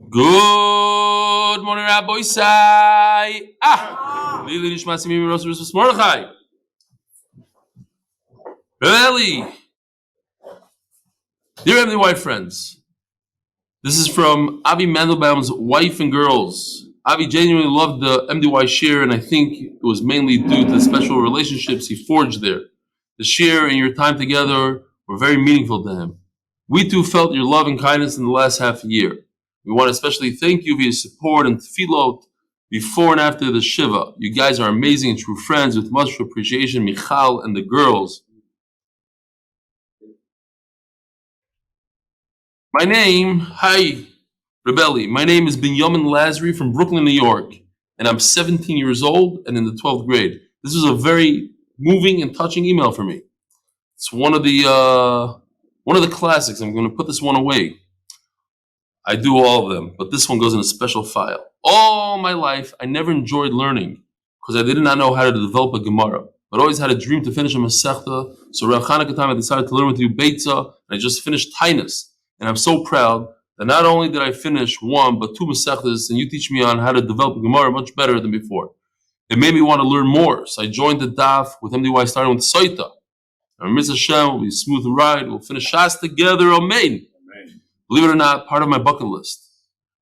Good morning, Rabbi Sai. Leilu Nishmas Chaim Oren. Really? Dear MDY friends, this is from Avi Mandelbaum's wife and girls. Avi genuinely loved the MDY shiur, and I think it was mainly due to the special relationships he forged there. The shiur and your time together were very meaningful to him. We too felt your love and kindness in the last half a year. We want to especially thank you for your support and tefillot before and after the Shiva. You guys are amazing and true friends with much appreciation, Michal and the girls. My name is Binyamin Lazary from Brooklyn, New York, and I'm 17 years old and in the 12th grade. This was a very moving and touching email for me. It's one of the classics. I'm going to put this one away. I do all of them, but this one goes in a special file. All my life, I never enjoyed learning because I did not know how to develop a Gemara, but always had a dream to finish a Masechta. So around Chanukah time, I decided to learn with you Beitza, and I just finished Tainus. And I'm so proud that not only did I finish one, but two Masechtas, and you teach me on how to develop a Gemara much better than before. It made me want to learn more, so I joined the Daf with MDY, starting with Sotah. And Mr. Hashem will be a smooth ride. We'll finish Shas together. Amen. Believe it or not, part of my bucket list.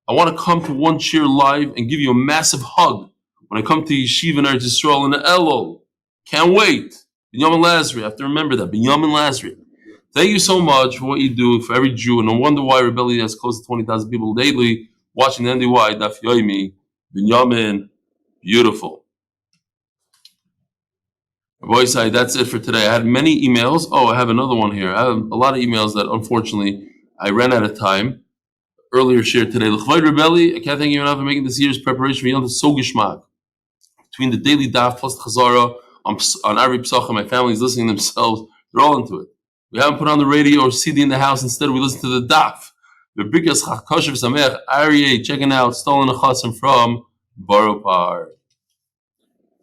I want to come to one shiur live and give you a massive hug when I come to Yeshiva in Eretz Yisrael in the Elul. Can't wait. Binyamin Lazary, I have to remember that. Binyamin Lazary. Thank you so much for what you do for every Jew. And no wonder why Rebellion has close to 20,000 people daily watching the MDY, Daf Yomi. Binyamin, beautiful. Westside, that's it for today. I had many emails. Oh, I have another one here. I have a lot of emails that unfortunately I ran out of time. Earlier shared today. I can't thank you enough for making this year's preparation for Yom so gishmak. Between the daily daf plus the chazara on ybl'c, my family is listening themselves. They're all into it. We haven't put on the radio or CD in the house. Instead, we listen to the daf. The biggest chakoshev samech Aryeh checking out stolen a chasim from Boropar.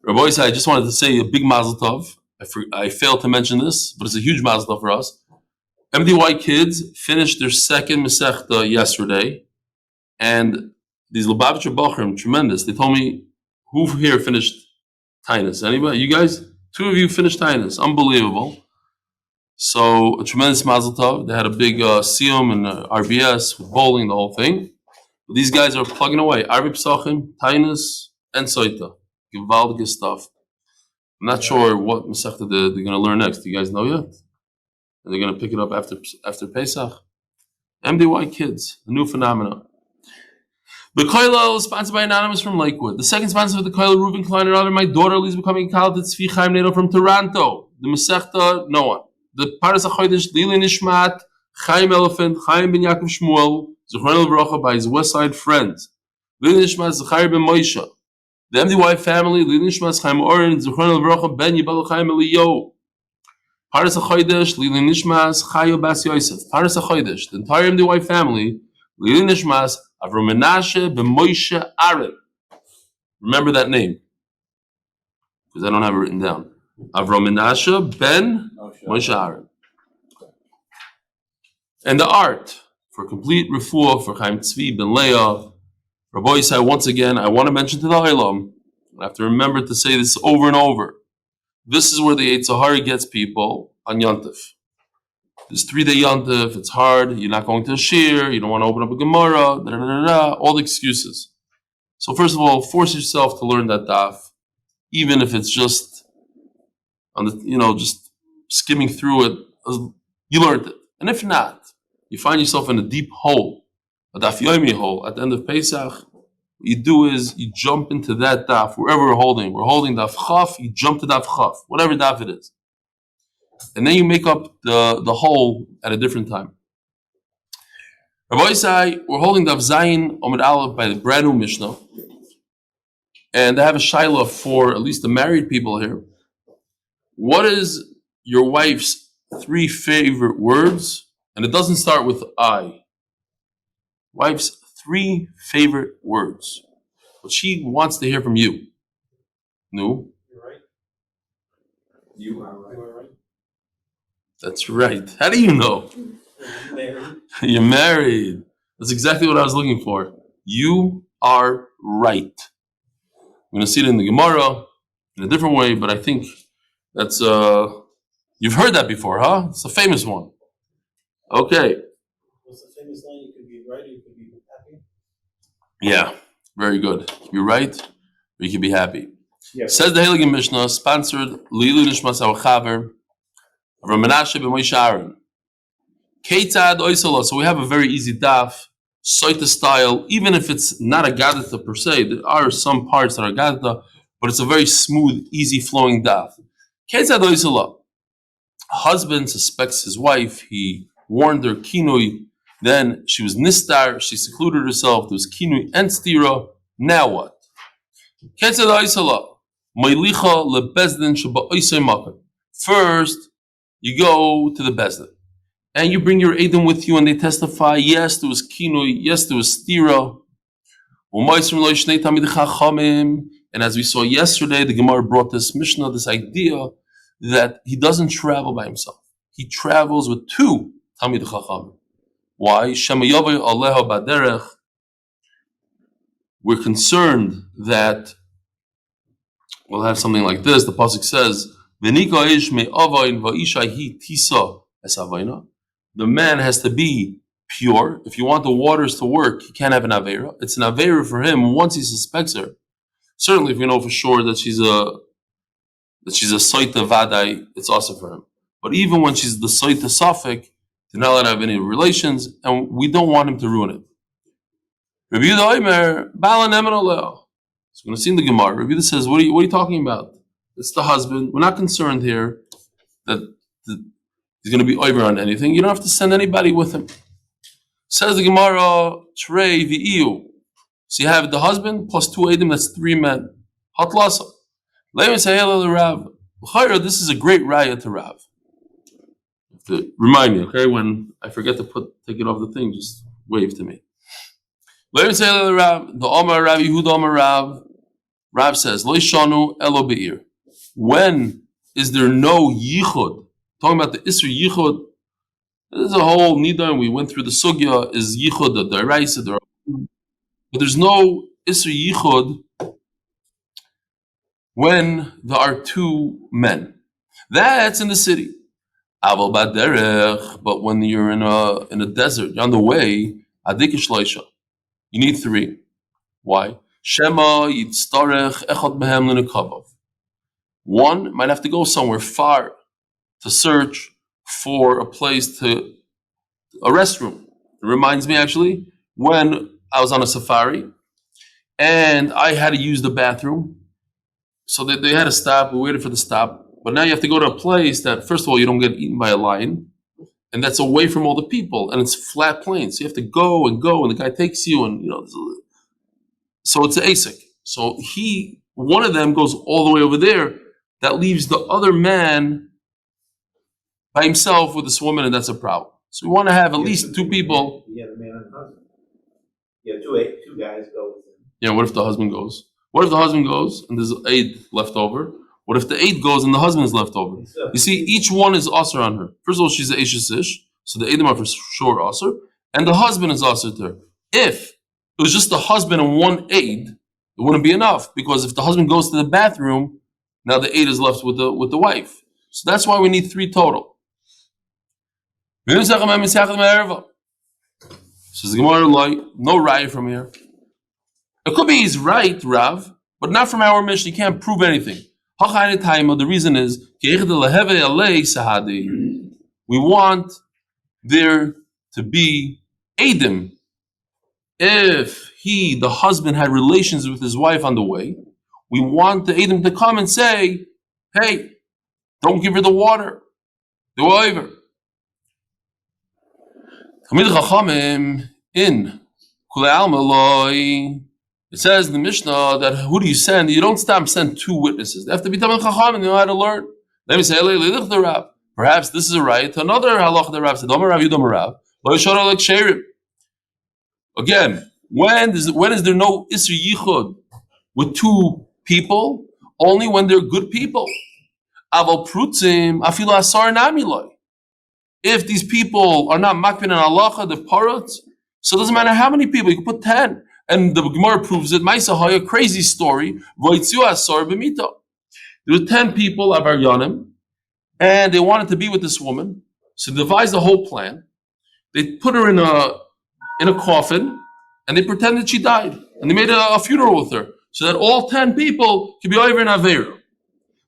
Rabbi, I just wanted to say a big mazel tov. I failed to mention this, but it's a huge mazel tov for us. MDY kids finished their second Masechta yesterday, and these Lubavitcher Bochum, tremendous. They told me, who here finished Tainus? Anybody? You guys? Two of you finished Tainus. Unbelievable. So, a tremendous mazel tov. They had a big siyum and RBS with bowling, the whole thing. But these guys are plugging away. Arbi Psachim, Tainus, and Sotah. Gewaldige stuff. I'm not sure what Masechta they're going to learn next. Do you guys know yet? And they're going to pick it up after Pesach. MDY Kids, the new phenomenon. The Koilel is sponsored by Anonymous from Lakewood. The second sponsor of the Koilel, Reuven Klein and other, my daughter Aliza becoming a college at Tzvi Chaim Nato from Toronto. The Masechta, no one. The Paras HaChodesh, Leilu Nishmat Chaim Elefant, Chaim ben Ya'akov Shmuel, Bracha by his Westside friends. Leilu Nishmas Zechraya ben Moshe. The MDY family, Leilu Nishmas Chaim Oren, Bracha ben ybl'c Eliyahu. Paras HaChodesh, Leilu Nishmas Chaim Yosef. Paras HaChodesh, the entire MDY family, Leilu Nishmas Avraham Mנשה ben Moshe Aaron. Remember that name, because I don't have it written down. Avraham Mנשה ben Moshe Aaron. And the art for complete refuah for Chaim Tzvi ben Leah. Rabbi Yisai, once again, I want to mention to the Olam, I have to remember to say this over and over. This is where the Zechariah gets people on Yontif. This 3-day Yontif, it's hard, you're not going to a shiur, you don't want to open up a Gemara, all the excuses. So first of all, force yourself to learn that daf, even if it's just on the, just skimming through it, you learned it. And if not, you find yourself in a deep hole, a Daf Yomi hole at the end of Pesach. What you do is you jump into that daf, wherever we're holding. We're holding daf chaf, you jump to daf chaf, whatever daf it is. And then you make up the hole at a different time. Rabbi Yisai, we're holding daf Zayin Amud Aleph by the brand new Mishnah. And I have a shaila for at least the married people here. What is your wife's 3 favorite words? And it doesn't start with I. Wife's 3 favorite words. What she wants to hear from you. No? You're right. You are right. That's right. How do you know? You're married. That's exactly what I was looking for. You are right. I'm going to see it in the Gemara in a different way, but I think that's you've heard that before, huh? It's a famous one. Okay. What's the famous line? You could be right or you could be happy. Yeah, very good. You're right, or you can be happy. Yeah. Says the Heilige Mishnah, sponsored Leilu Nishmas Chaim Elefant, Mנשה b'Moshe Aryeh. Ketzad oisala. So we have a very easy daf, Sotah style. Even if it's not a gadita per se, there are some parts that are gadita, but it's a very smooth, easy flowing daf. Ketzad oisala. Husband suspects his wife. He warned her kinui. Then she was nistar. She secluded herself. There was kinui and stira. Now what? Ketzad oisala. Meilicha lebezdin sheba oisay makam. First, you go to the bezdin. And you bring your Edom with you and they testify, yes, there was kinui, yes, there was stira. And as we saw yesterday, the Gemara brought this Mishnah, this idea that he doesn't travel by himself. He travels with two Talmid Chachamim. Why? We're concerned that we'll have something like this. The pasuk says, the man has to be pure. If you want the waters to work, he can't have an Aveira. It's an Aveira for him once he suspects her. Certainly, if we know for sure that she's a Sotah Vadai, it's also for him. But even when she's the Sotah Safek, they're not allowed to have any relations, and we don't want him to ruin it. Rabbi Yehuda Omer, Bala Nemen Oleh. So we're going to see in the Gemara. Rabbi Yehuda says, what are you talking about? It's the husband. We're not concerned here that he's going to be over on anything. You don't have to send anybody with him. Says the Gemara, Trei v'iyu. So you have the husband plus two Edom, that's three men. Hatzlacha. Leib say Rav. This is a great raya to Rav. To remind me, okay? When I forget to take it off the thing, just wave to me. Leib say Rav. The Omar Rav Yehuda Omar Rav. Rav says, Lo shanu elo be'ir. When is there no yichud? Talking about the Isra Yichud, there's a whole nida, and we went through the sugya, is Yichud, the Daraisa, but there's no Isra Yichud when there are two men. That's in the city. Aval baderech, but when you're in a desert, you're on the way, adikish loisha, you need three. Why? Shema yitztarech echad mehem l'nekavav. One might have to go somewhere far to search for a place a restroom. It reminds me actually when I was on a safari and I had to use the bathroom. So they had to stop, we waited for the stop. But now you have to go to a place that, first of all, you don't get eaten by a lion, and that's away from all the people, and it's flat plain. So you have to go, and the guy takes you, and so it's an ASIC. So one of them goes all the way over there. That leaves the other man by himself with this woman, and that's a problem. So we want to have at least two people. Yeah, the man and the husband. Yeah, two guys go with him. Yeah, what if the husband goes? What if the husband goes and there's 8 left over? What if the 8 goes and the husband is left over? You see, each one is asr on her. First of all, she's an Eishes Ish, so the 8 are for sure asr, and the husband is asr to her. If it was just the husband and one 8, it wouldn't be enough, because if the husband goes to the bathroom, now the 8 is left with the wife. So that's why we need 3 total. Says the Gemara, no raya from here. It could be he's right, Rav, but not from our mission. He can't prove anything. The reason is we want there to be Edom. If the husband, had relations with his wife on the way, we want the Edom to come and say, hey, don't give her the water. Do over. It says in the Mishnah that who do you send? You don't send 2 witnesses. They have to be Talmid Chachamim, they know how to learn. Let me say, perhaps this is a right to another halacha that Rav said, Rav. Again, when is there no Isra Yichud with 2 people? Only when they're good people. Aval prutzim afilu asar namiloi. If these people are not makpin and halacha, the parot, So it doesn't matter how many people, you can put 10. And the Gemara proves it. Ma'aseh, a crazy story. There were 10 people, Avaryanim, and they wanted to be with this woman. So they devised a whole plan. They put her in a coffin, and they pretended she died. And they made a funeral with her, so that all 10 people could be over in Aveira.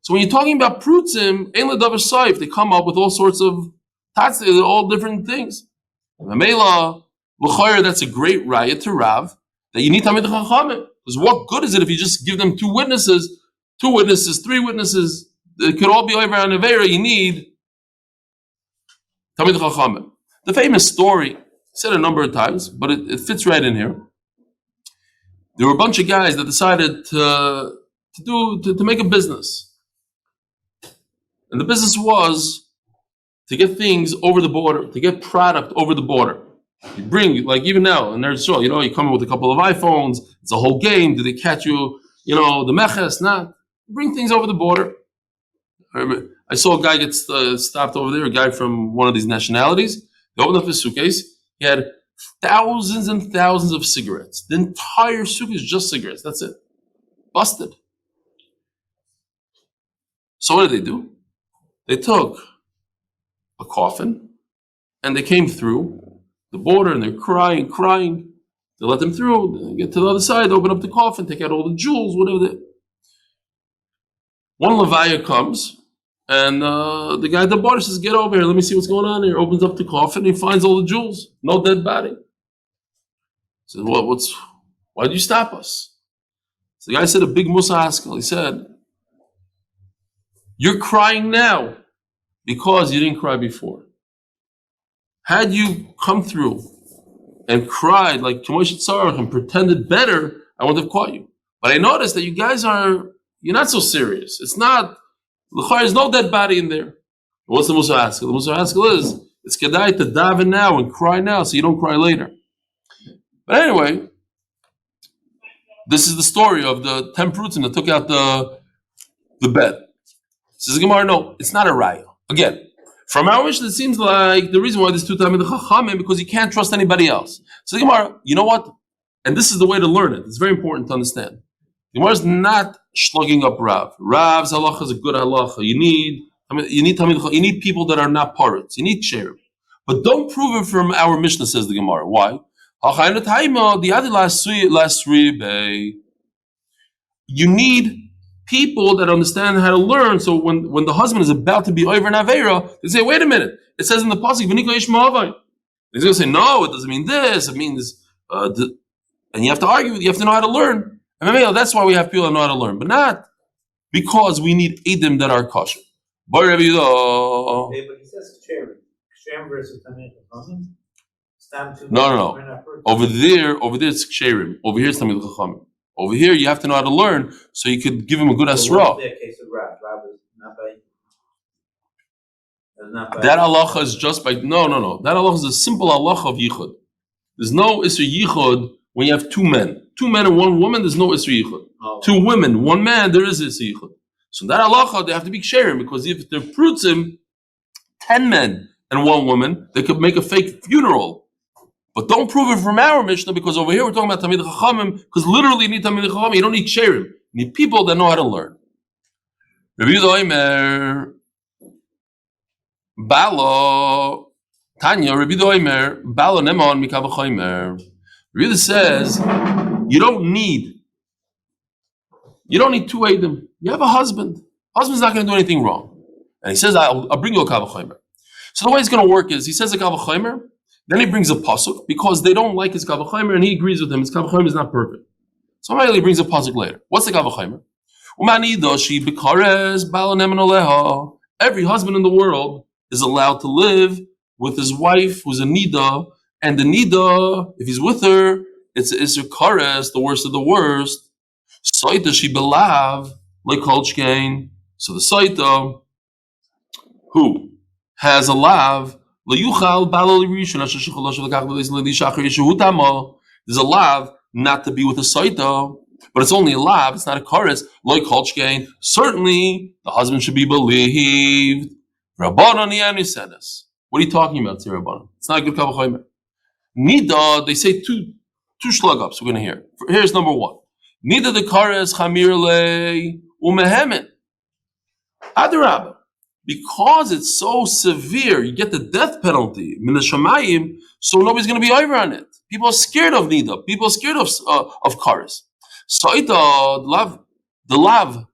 So when you're talking about prutzim, ein ledavar saif, they come up with all sorts of all different things. Mamela, l'chayr, that's a great raya to Rav, that you need Talmid Chachamim. Because what good is it if you just give them 2 witnesses, 3 witnesses, they could all be over on Aveira, you need Talmid Chachamim. The famous story, said a number of times, but it fits right in here. There were a bunch of guys that decided to make a business. And the business was to get things over the border, to get product over the border. You bring, like even now, in Eretz Yisrael, you come in with a couple of iPhones, it's a whole game. Do they catch you, the meches? Not. Bring things over the border. I saw a guy get stopped over there, a guy from one of these nationalities. They opened up his suitcase. He had thousands and thousands of cigarettes. The entire suitcase is just cigarettes. That's it. Busted. So what did they do? They took a coffin and they came through the border and they're crying. They let them through. They get to the other side, open up the coffin, take out all the jewels, whatever. One Levaya comes and the guy at the border says, "Get over here, let me see what's going on here." Opens up the coffin, he finds all the jewels, no dead body. Says, why did you stop us? So the guy said a big Musa Haskell. He said, "You're crying now because you didn't cry before. Had you come through and cried like Kemosh Tzarach and pretended better, I wouldn't have caught you. But I noticed that you guys you're not so serious. It's not, there's no dead body in there." What's the Musa Haskell? The Musa Haskell is, it's kedai to daven now and cry now so you don't cry later. But anyway, this is the story of the 10 prutzim that took out the bed. Says Gemara, no, it's not a raya. Again, from our Mishnah, it seems like the reason why there's 2 Talmid Chachamim because you can't trust anybody else. So Gemara, you know what? And this is the way to learn it. It's very important to understand. Gemara is not slugging up Rav. Rav's halacha is a good halacha. You need people that are not parrots. You need shiur. But don't prove it from our Mishnah, says the Gemara. Why? You need people that understand how to learn. So when the husband is about to be over in Aveira, they say, "Wait a minute. It says in the pasuk, V'nika ish ma'avai." He's going to say, "No, it doesn't mean this. It means this." And you have to argue. You have to know how to learn. And maybe that's why we have people that know how to learn, but not because we need edim that are kosher. But he says ksherim versus Talmid Chachamim. No. Over there it's ksherim. Over here it's Talmid Chachamim. Over here you have to know how to learn, so you could give him a good asra. That halacha is just by no. That halacha is a simple halacha of yichud. There's no isra yichud when you have 2 men. 2 men and 1 woman, there's no isra yichud. 2 women, 1 man, there is isra yichud. So that halacha, they have to be ksherim, because if they're prutzim, 10 men and 1 woman, they could make a fake funeral. But don't prove it from our Mishnah, because over here we're talking about Talmid Chachamim, because literally you need Talmid Chachamim, you don't need ksherim. You need people that know how to learn. Rabbi Yehuda Omer, Balo, Tanya, Rabbi Yehuda Omer, Balo Nemon Mikav Chaimer. Rabbi Yehuda says, you don't need 2 Eidim. You have a husband. Husband's not going to do anything wrong. And he says, I'll bring you a Kav Chaimer. So the way it's going to work is, he says a Kav Chaimer, then he brings a pasuk because they don't like his Kav Chaimer, and he agrees with him. His Kav Chaimer is not perfect. So he brings a pasuk later. What's the Kav Chaimer? Every husband in the world is allowed to live with his wife, who's a nida, and the nida, if he's with her, it's Isser Kares, the worst of the worst. Sotah she belav like Kolchkein. So the Sotah, who has a lav. There's a lav not to be with a Sotah, but it's only a lav, it's not a chorus. Like Kolchkein, certainly the husband should be believed. Rabbanon. What are you talking about, Rabbanon? It's not a good Kav Chaimer. Nida, they say two shlugups we're going to hear. Here's number one. Nida the kares chamir le umehemen. Adarabah. Because it's so severe, you get the death penalty, min hashamayim, so nobody's going to be over on it. People are scared of nida. People are scared of kares. Sotah, the lav,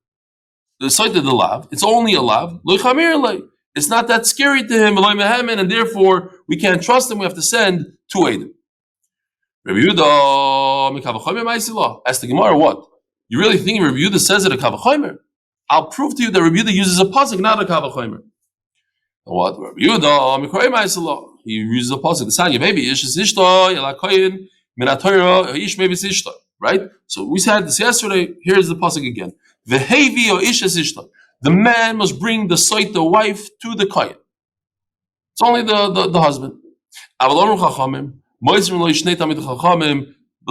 it's only a lav. It's not that scary to him, and therefore we can't trust him. We have to send two Eidim. Rabbi Yehuda, ask the Gemara, what? You really think Rabbi Yehuda says it a kavachomer? I'll prove to you that Rabbi Yehuda uses a pasuk, not a kavachomer. What? Rabbi Yehuda, he uses a pasuk. The Sanya, maybe ish is ishto, yalakoyin, minatoyro, ish maybe is ishto. Right? So we said this yesterday. Here's the pasuk again. Vehevi or ish is ishto. The man must bring the Sotah wife to the kohen. It's only the husband. But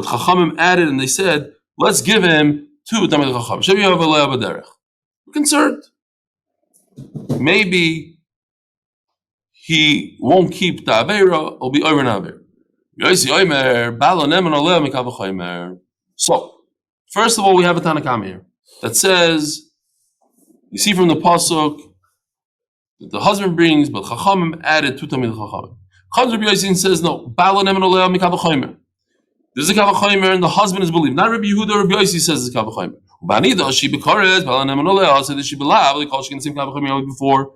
Chachamim added and they said, let's give him two Tamid Chacham. We're concerned. Maybe he won't keep the Aveira, it'll be over an Aveira. So, first of all, we have a Tanakam here that says, you see from the pasuk that the husband brings, but Chachamim added two Tamid Chachamim. Rabbi Yosef says no. There's a kavachomer and the husband is believed. Not Rabbi Yehuda. Rabbi Yosef says it's kavachomer. Before,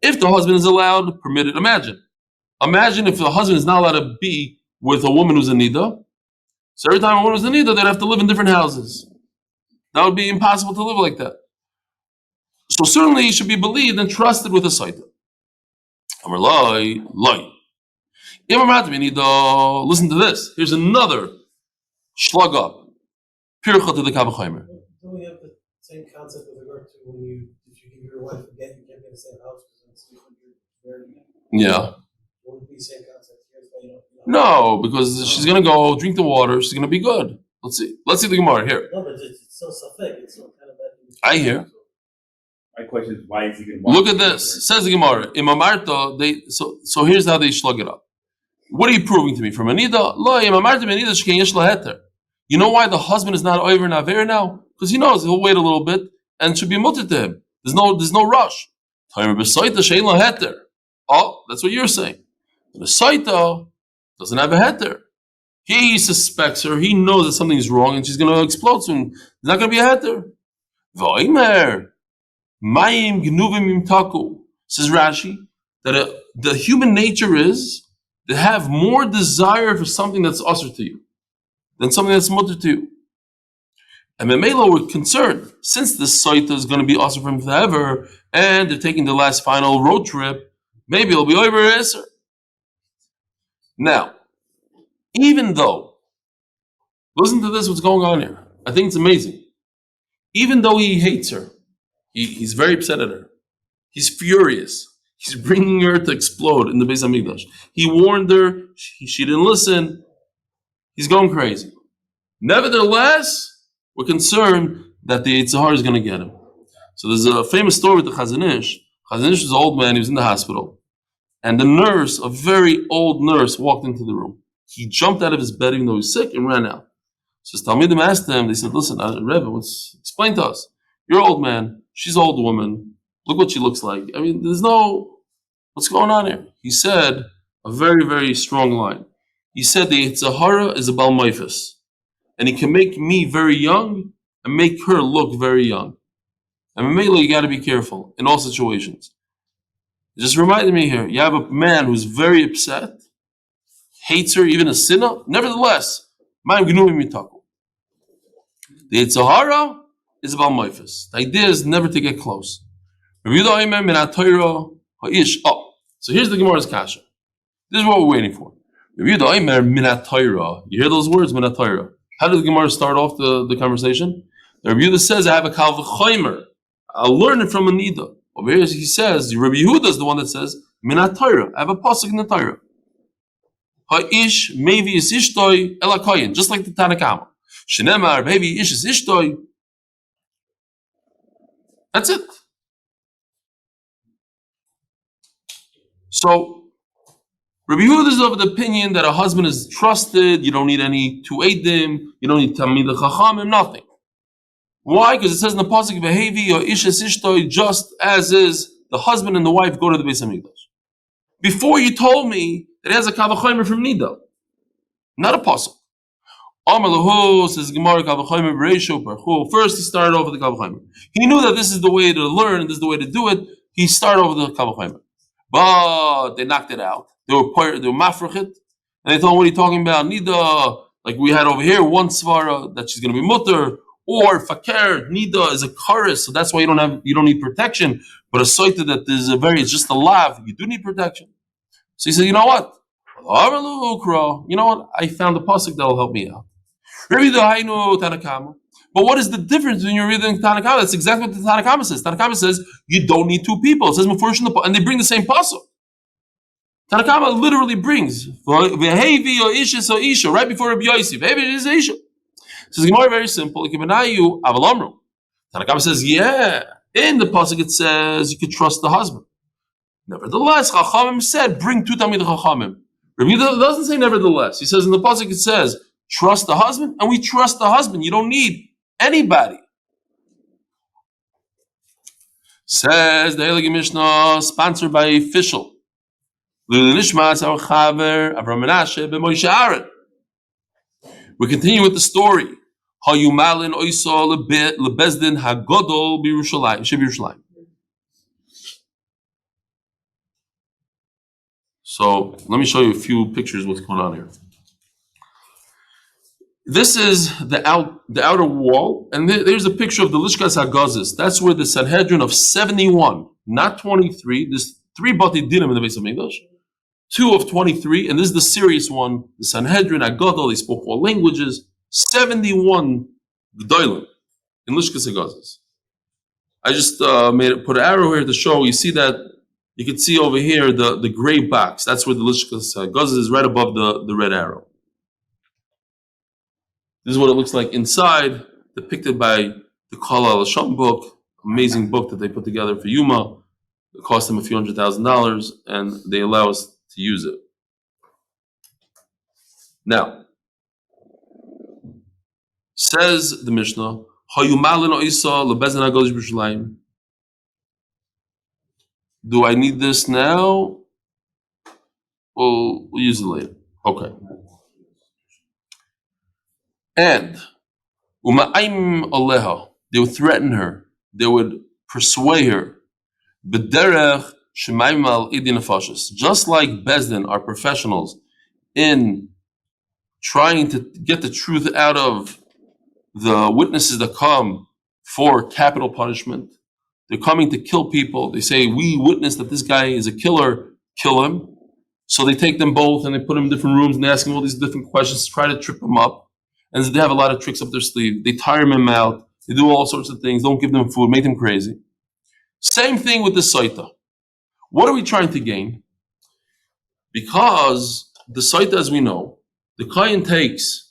if the husband is allowed, permitted. Imagine if the husband is not allowed to be with a woman who's a nida. So every time a woman is a nida, they'd have to live in different houses. That would be impossible to live like that. So certainly he should be believed and trusted with a Sotah. Listen to this. Here's another shlug up. Pircha to the kavachomer. Don't we have the same concept with regard to if you give your wife a get, you can't get the same house because you're married again? Yeah. Wouldn't it be the same concept? No, because she's gonna go drink the water. She's gonna be good. Let's see the Gemara here. No, but it's still safek. It's still kind of bad. I hear. My question is, why is he going to look at this? Says the Gemara. Imamarta. So here's how they slug it up. What are you proving to me? From Anida? You know why the husband is not over and aver now? Because he knows he'll wait a little bit and it should be mutter to him. There's no rush. Oh, that's what you're saying. The Sotah doesn't have a heter. He suspects her. He knows that something is wrong and she's going to explode soon. There's not going to be a heter. Says Rashi that the human nature is to have more desire for something that's usher to you than something that's mutter to you. And Memelo were concerned, since the Sotah is going to be usher for him forever, and they're taking the last final road trip, maybe it'll be over Esser. Now, even though, listen to this, what's going on here. I think it's amazing. Even though he hates her, he's very upset at her. He's furious. He's bringing her to explode in the Beis Hamikdash. He warned her. She didn't listen. He's going crazy. Nevertheless, we're concerned that the Yetzer Hara is going to get him. So there's a famous story with the Chazon Ish. Chazon Ish was an old man. He was in the hospital. And the nurse, a very old nurse, walked into the room. He jumped out of his bed even though he was sick and ran out. So Talmidim asked him, they said, listen, Rebbe, explain to us. You're an old man. She's an old woman. Look what she looks like. I mean, what's going on here? He said a very, very strong line. He said the Yetzer Hara is a Bal Meifus. And he can make me very young and make her look very young. And Mamela, you got to be careful in all situations. It just reminded me here, you have a man who's very upset, hates her, even a sinner. Nevertheless, Ma'im Gnuvim Mitaku. The Yetzer Hara is about Meifus. The idea is never to get close. So here's the Gemara's kasha. This is what we're waiting for. You hear those words, Minat Torah. How did the Gemara start off the conversation? The Rabbi Yehuda says, I have a kal v'chomer. I'll learn it from a nida. Over here he says, Rabbi Yehuda is the one that says, Minat Torah. I have a pasuk in the Torah. Ha'ish mevi is ishtoi elakoyin, just like the Tanakama. Shenemar mevi ish is ishtoi. That's it. So Rabbi Yehuda is of the opinion that a husband is trusted. You don't need any two eidim. You don't need tamid chachamim. Nothing. Why? Because it says in the pasuk, "V'hevi or ishes ishtoi," just as is the husband and the wife go to the Beis Hamikdash. Before you told me that it has a kavachomer from Nida, not a pasuk. Amar lahu, says Gemara, kavachomer b'reisho parchu. First, he started off with the kavachomer. He knew that this is the way to learn, this is the way to do it. He started off with the kavachomer, but they knocked it out. They were mafrachit, and they told him, "What are you talking about? Nida, like we had over here, one svara that she's going to be mutter, or fakir. Nida is a chorus, so that's why you don't need protection. But a Sotah that is it's just a lav. You do need protection." So he said, "You know what? You know what? I found a pasuk that will help me out." But what is the difference when you're reading Tanakama? That's exactly what the Tanakama says. Tanakama says you don't need two people. It says and they bring the same pasuk. Tanakama literally brings right before Rabbi Yosef. It is Isha. Says Gemara, very simple. Tanakama says, yeah. In the pasuk it says you could trust the husband. Nevertheless, Chachamim said, bring two Talmidei Chachamim. Rabbi Yehuda doesn't say nevertheless. He says in the pasuk it says, trust the husband, and we trust the husband. You don't need anybody. Says the Heilige Mishnah, sponsored by official. Leilu Nishmas Chaim Abraham Mנשה b'Moshe Aryeh. We continue with the story. Hayumalin oisa lebezdin hagodol b'Yerushalayim. So let me show you a few pictures of what's going on here. This is the outer wall, and there's a picture of the Lishkas HaGazis. That's where the Sanhedrin of 71, not 23. There's 3 Bati Dinim in the Beis Hamikdash, 2 of 23, and this is the serious one. The Sanhedrin HaGadol, they spoke 4 languages. 71 G'dolim in Lishkas HaGazis. I just put an arrow here to show. You see that. You can see over here the gray box. That's where the Lishkas HaGazis is, right above the red arrow. This is what it looks like inside, depicted by the Kol HaLashon book, amazing book that they put together for Yuma. It cost them a few $100,000, and they allow us to use it. Now, says the Mishnah, do I need this now? We'll use it later. Okay. And they would threaten her. They would persuade her. Just like Bezdin are professionals in trying to get the truth out of the witnesses that come for capital punishment. They're coming to kill people. They say, we witness that this guy is a killer, kill him. So they take them both and they put them in different rooms and they ask them all these different questions to try to trip them up. And they have a lot of tricks up their sleeve. They tire them out. They do all sorts of things. Don't give them food. Make them crazy. Same thing with the Sotah. What are we trying to gain? Because the Sotah, as we know, the Kohen takes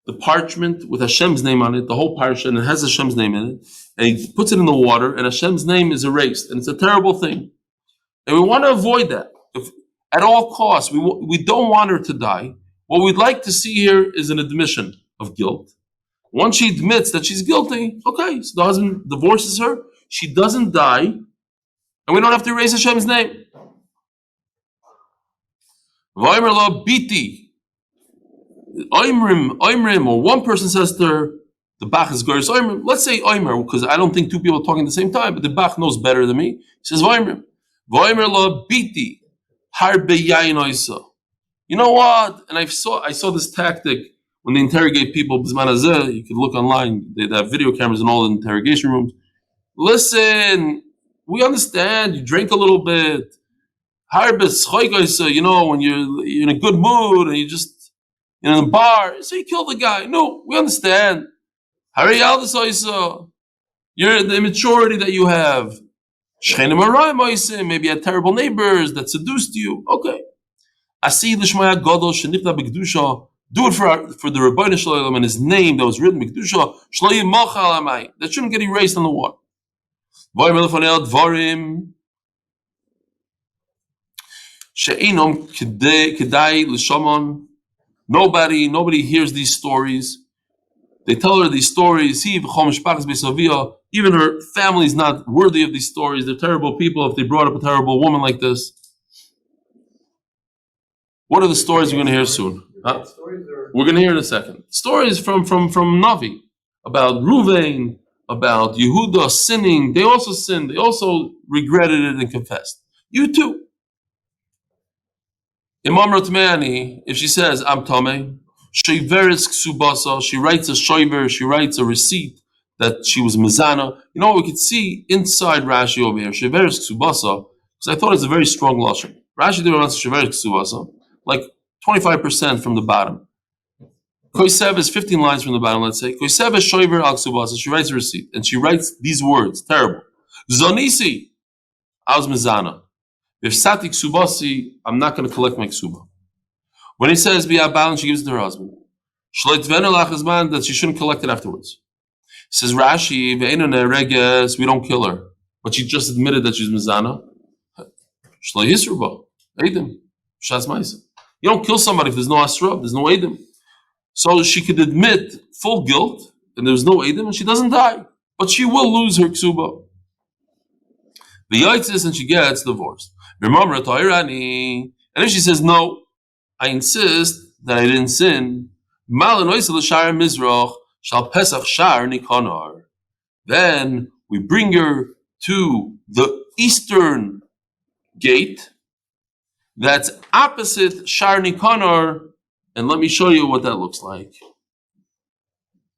the parchment with Hashem's name on it, the whole parchment, and it has Hashem's name in it, and he puts it in the water, and Hashem's name is erased. And it's a terrible thing. And we want to avoid that. At all costs, we don't want her to die. What we'd like to see here is an admission of guilt. Once she admits that she's guilty, okay, so the husband divorces her, she doesn't die, and we don't have to erase Hashem's name. Vaymer lo biti. Oimrim, or one person says to her, the Bach is Goris Oimrim. Let's say Oimer, because I don't think 2 people are talking at the same time, but the Bach knows better than me. He says Vaymer. Vaymer lo biti. Harbe yayin oisa. You know what? And I saw this tactic when they interrogate people. You could look online. They have video cameras in all the interrogation rooms. Listen, we understand. You drink a little bit. You know, when you're in a good mood and you just in a bar, so you kill the guy. No, we understand. You're the immaturity that you have. Maybe you had terrible neighbors that seduced you. Okay. Do it for the Rebbeinu Shalom and his name that was written B'Kedusha. That shouldn't get erased on the water. She'inom kedai l'shamon. Nobody hears these stories. They tell her these stories. Even her family is not worthy of these stories. They're terrible people if they brought up a terrible woman like this. What are the stories we're going to hear soon? We're going to hear in a second. Stories from Navi about Ruvain, about Yehuda sinning. They also sinned. They also regretted it and confessed. You too. Imam Rotmeani, if she says, I'm Tameh, Sheiveres Ksubasa, she writes a shoiver, she writes a receipt that she was Mizana. You know what we could see inside Rashi over here? Sheiveres Ksubasa, because I thought it's a very strong lashon. Rashi didn't answer Sheiveres Ksubasa, like 25% from the bottom. Koisev is 15 lines from the bottom, let's say. Koisev is shoiver al Ksubasa, she writes a receipt, and she writes these words, terrible. Zonisi, I was Mizana. If Satik Subasi, I'm not going to collect my Ksuba. When he says Bi'abal, she gives it to her husband. That she shouldn't collect it afterwards. Says Rashi, we don't kill her. But she just admitted that she's Mizana. You don't kill somebody if there's no Asra, there's no Edim. So she could admit full guilt, and there's no Edim, and she doesn't die. But she will lose her Ksuba. The Yitzis, and she gets divorced. And if she says, no, I insist that I didn't sin, then we bring her to the eastern gate that's opposite Shar Nikanor, and let me show you what that looks like.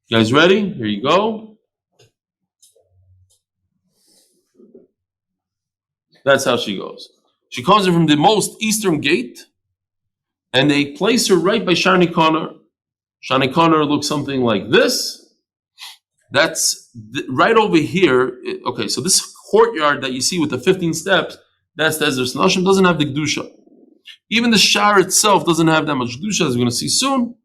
You guys ready? Here you go. That's how she goes. She comes in from the most eastern gate, and they place her right by Shar Nikanor. Shar Nikanor looks something like this. That's right over here. Okay, so this courtyard that you see with the 15 steps, that's the Ezra Snashim, doesn't have the Kedusha. Even the Shar itself doesn't have that much Kedusha, as we're going to see soon.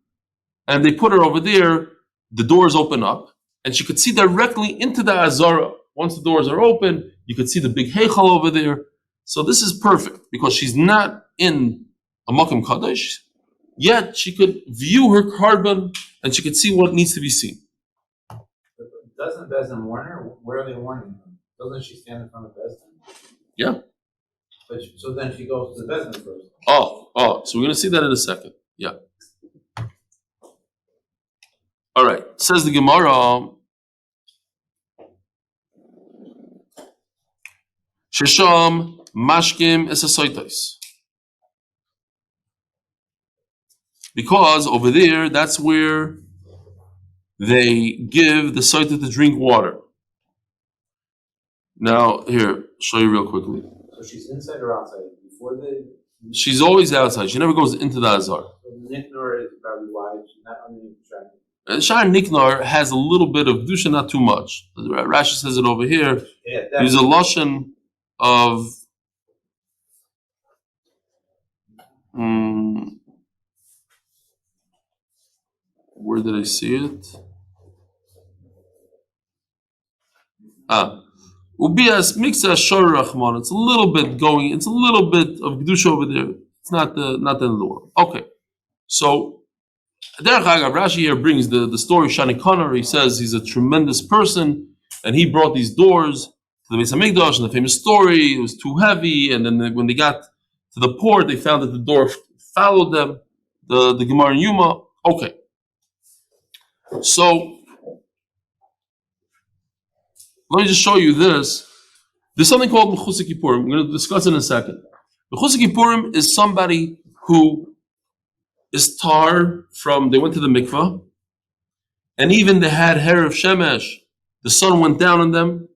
And they put her over there, the doors open up, and she could see directly into the Azara. Once the doors are open, you could see the big Heichal over there. So this is perfect, because she's not in a Makom Kadosh, yet she could view her carbon, and she could see what needs to be seen. Doesn't Bezdin warn her? Where are they warning her? Doesn't she stand in front of Bezdin? Yeah. So then she goes to the Bezdin first. Oh, so we're going to see that in a second. Yeah. All right. Says the Gemara, Shesham Mashkim es Sotah. Because over there, that's where they give the Sotah to drink water. Now, here, show you real quickly. So she's inside or outside? She's always outside. She never goes into the Azar. So the Niknor is probably wide. She's not underneath the track. Shar Niknar has a little bit of Dusha, not too much. Rashi says it over here. Yeah, there's a Lashon of where did I see it? Ubias Mixa Shor Rahman. It's a little bit going, it's a little bit of Kedusha over there. It's not the end of the world. Okay. So Derech Agav, Rashi here brings the story of Shani Connor. He says he's a tremendous person, and he brought these doors to the Beis HaMikdash, and the famous story, it was too heavy, and then when they got to the port, they found that the door followed them, the Gemara in Yuma. Okay. So let me just show you this. There's something called Mechusik Kippurim. We're going to discuss it in a second. Mechusik Kippurim is somebody who is tar from, they went to the mikvah, and even they had hair of Shemesh. The sun went down on them,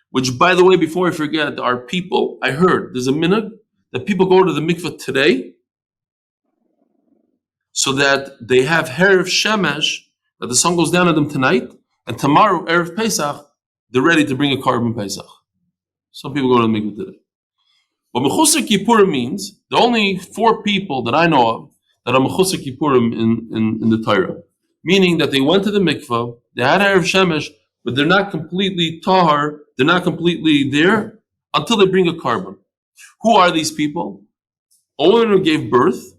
which, by the way, before I forget, our people, I heard, there's a minhag that people go to the mikvah today so that they have hair of Shemesh, that the sun goes down on them tonight, and tomorrow, Erev Pesach, they're ready to bring a carbon Pesach. Some people go to the mikvah today. What Mechusik Kippurim means, the only 4 people that I know of that are Mechusik Kippurim in the Torah, meaning that they went to the mikvah, they had Erev Shemesh, but they're not completely tahar, they're not completely there until they bring a carbon. Who are these people? A woman who gave birth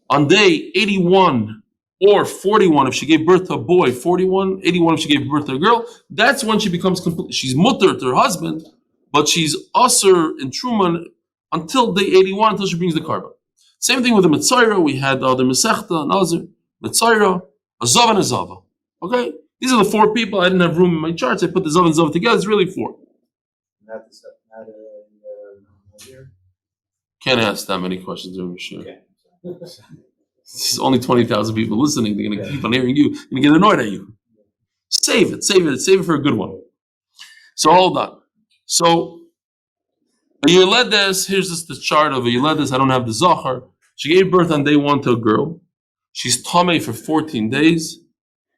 on day 81 or 41, if she gave birth to a boy, 41, 81 if she gave birth to a girl, that's when she becomes complete. She's mutter to her husband, but she's usher in Truman until day 81, until she brings the carbon. Same thing with the Mitzayra. We had the other Mesechta, Nazir, Mitzayra, a Zav and a Zava. Okay? These are the four people. I didn't have room in my charts. I put the Zav and Zav together. It's really four. Can't ask that many questions over sure. Okay. There's only 20,000 people listening. They're going to keep on hearing you. They're going to get annoyed at you. Save it for a good one. So hold on. So a Yoledes, here's just the chart of a Yoledes. I don't have the Zachar. She gave birth on day 1 to a girl. She's Tameh for 14 days.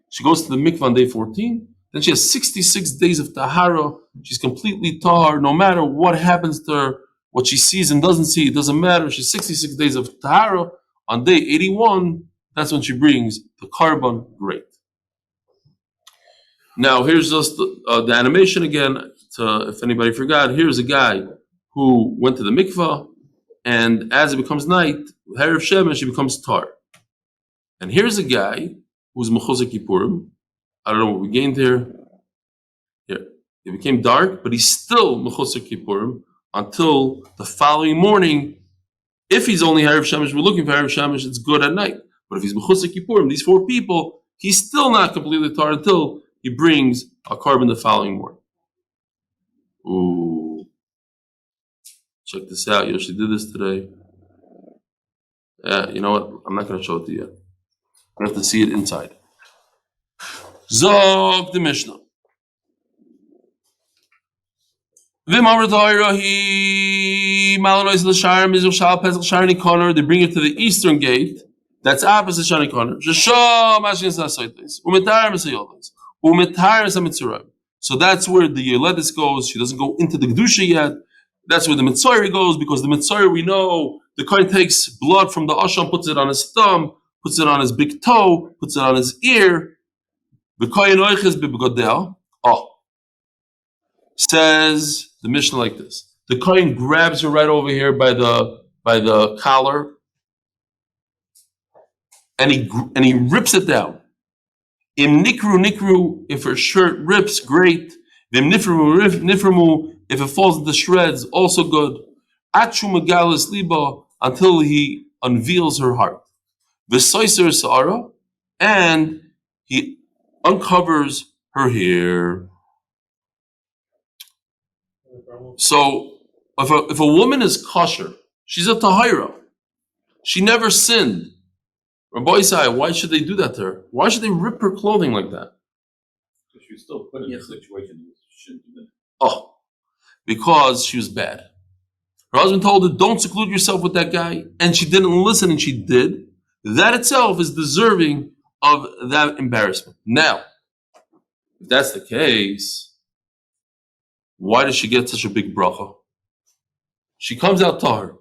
She goes to the mikvah on day 14. Then she has 66 days of Tahara. She's completely Tahar. No matter what happens to her, what she sees and doesn't see, it doesn't matter. She's 66 days of Tahara. On day 81, that's when she brings the carbon. Great. Now, here's just the animation again. If anybody forgot, here's a guy who went to the mikvah, and as it becomes night, Harav Shemesh, she becomes tar. And here's a guy who's Mechuzah Kippurim. I don't know what we gained here. Here. It became dark, but he's still Mechuzah Kippurim until the following morning. If he's only Harav Shemesh, we're looking for Harav Shemesh, it's good at night. But if he's Mechuzah Kippurim, these four people, he's still not completely tar until he brings a carbon the following morning. Ooh. Check this out. Yoshi did this today. You know what? I'm not going to show it to you yet. You have to see it inside. Zog the Mishnah. They bring it to the eastern gate. That's opposite Shani Corner. So that's where the Yoledes goes. She doesn't go into the Kedusha yet. That's where the Mitzayri goes, because the Mitzayri, we know, the Kohen takes blood from the Asham, puts it on his thumb, puts it on his big toe, puts it on his ear. The Kohen oiches b'begodel. Says the Mishnah like this: the Kohen grabs her right over here by the collar, and he rips it down. Im nikru, if her shirt rips, great. Vim niframu, if it falls into shreds, also good. Achu megalis liba, until he unveils her heart. V'soiser sa'ara, and he uncovers her hair. So if a woman is kosher, she's a tahira. She never sinned. Rabbi Isai, why should they do that to her? Why should they rip her clothing like that? Because she was still put in a situation she shouldn't have been. Because she was bad. Her husband told her, don't seclude yourself with that guy, and she didn't listen, and she did. That itself is deserving of that embarrassment. Now, if that's the case, why does she get such a big bracha? She comes out tahar.